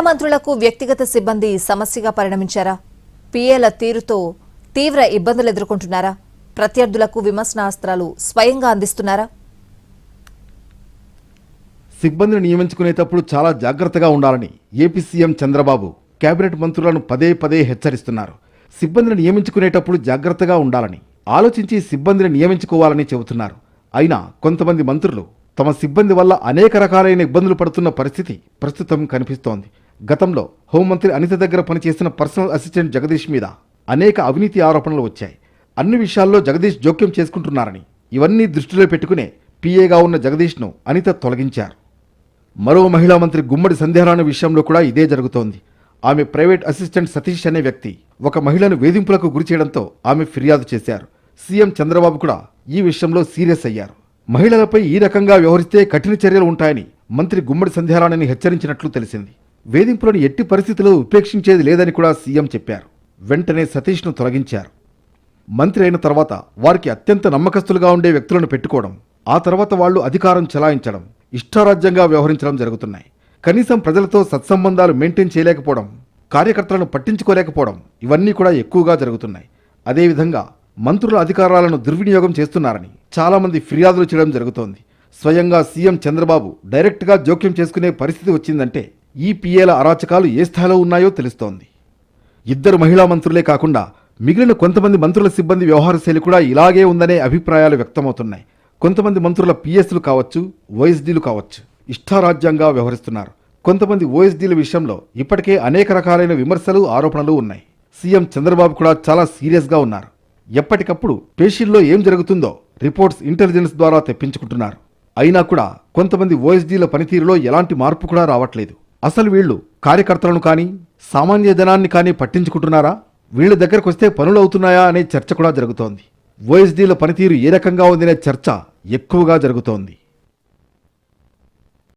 మంత్రులకు వ్యక్తిగత సిబ్బంది సమస్యగా పరిణమించారా? పీఏల తీరుతో తీవ్ర ఇబ్బందులు ఎదుర్కొంటున్నారా? ప్రత్యర్థులకు విమర్శనాస్త్రాలు స్వయంగా అందిస్తున్నారా? సిబ్బందిని నియమించుకునేటప్పుడు చాలా జాగ్రత్తగా ఉండాలని ఏపీ సీఎం చంద్రబాబు కేబినెట్ మంత్రులను పదే పదే హెచ్చరిస్తున్నారు. సిబ్బందిని నియమించుకునేటప్పుడు జాగ్రత్తగా ఉండాలని ఆలోచించి సిబ్బందిని నియమించుకోవాలని చెబుతున్నారు. అయినా కొంతమంది మంత్రులు తమ సిబ్బంది వల్ల అనేక రకాలైన ఇబ్బందులు పడుతున్న పరిస్థితి ప్రస్తుతం కనిపిస్తోంది. గతంలో హోంమంత్రి అనిత దగ్గర పనిచేసిన పర్సనల్ అసిస్టెంట్ జగదీష్ మీద అనేక అవినీతి ఆరోపణలు వచ్చాయి. అన్ని విషయాల్లో జగదీష్ జోక్యం చేసుకుంటున్నారని ఇవన్నీ దృష్టిలో పెట్టుకునే పీఏగా ఉన్న జగదీష్ను అనిత తొలగించారు. మరో మహిళా మంత్రి గుమ్మడి సంధ్యారాణి విషయంలో కూడా ఇదే జరుగుతోంది. ఆమె ప్రైవేట్ అసిస్టెంట్ సతీష్ అనే వ్యక్తి ఒక మహిళను వేధింపులకు గురి చేయడంతో ఆమె ఫిర్యాదు చేశారు. సీఎం చంద్రబాబు కూడా ఈ విషయంలో సీరియస్ అయ్యారు. మహిళలపై ఈ రకంగా వ్యవహరిస్తే కఠిన చర్యలు ఉంటాయని మంత్రి గుమ్మడి సంధ్యారాణిని హెచ్చరించినట్లు తెలిసింది. వేధింపులను ఎట్టి పరిస్థితుల్లో ఉపేక్షించేది లేదని కూడా సీఎం చెప్పారు. వెంటనే సతీష్ను తొలగించారు. మంత్రి అయిన తర్వాత వారికి అత్యంత నమ్మకస్తులుగా ఉండే వ్యక్తులను పెట్టుకోవడం, ఆ తర్వాత వాళ్లు అధికారం చెలాయించడం, ఇష్టారాజ్యంగా వ్యవహరించడం జరుగుతున్నాయి. కనీసం ప్రజలతో సత్సంబంధాలు మెయింటైన్ చేయలేకపోవడం, కార్యకర్తలను పట్టించుకోలేకపోవడం ఇవన్నీ కూడా ఎక్కువగా జరుగుతున్నాయి. అదేవిధంగా మంత్రుల అధికారాలను దుర్వినియోగం చేస్తున్నారని చాలామంది ఫిర్యాదులు చేయడం జరుగుతోంది. స్వయంగా సీఎం చంద్రబాబు డైరెక్ట్గా జోక్యం చేసుకునే పరిస్థితి వచ్చిందంటే ఈ పీఏల అరాచకాలు ఏ స్థాయిలో ఉన్నాయో తెలుస్తోంది. ఇద్దరు మహిళా మంత్రులే కాకుండా మిగిలిన కొంతమంది మంత్రుల సిబ్బంది వ్యవహార శైలి కూడా ఇలాగే ఉందనే అభిప్రాయాలు వ్యక్తమవుతున్నాయి. కొంతమంది మంత్రుల పీఎస్లు కావచ్చు, ఓఎస్డీలు కావచ్చు, ఇష్టారాజ్యంగా వ్యవహరిస్తున్నారు. కొంతమంది ఓఎస్డీల విషయంలో ఇప్పటికే అనేక రకాలైన విమర్శలు, ఆరోపణలు ఉన్నాయి. సీఎం చంద్రబాబు కూడా చాలా సీరియస్గా ఉన్నారు. ఎప్పటికప్పుడు పేషీల్లో ఏం జరుగుతుందో రిపోర్ట్స్ ఇంటెలిజెన్స్ ద్వారా తెప్పించుకుంటున్నారు. అయినా కూడా కొంతమంది ఓఎస్డీల పనితీరులో ఎలాంటి మార్పు కూడా రావట్లేదు. అసలు వీళ్లు కార్యకర్తలను కానీ సామాన్య జనాన్ని కానీ పట్టించుకుంటున్నారా? వీళ్ల దగ్గరకు వస్తే పనులు అవుతున్నాయా అనే చర్చ కూడా జరుగుతోంది. ఓఎస్డీల పనితీరు ఏ రకంగా ఉందనే చర్చ ఎక్కువగా జరుగుతోంది.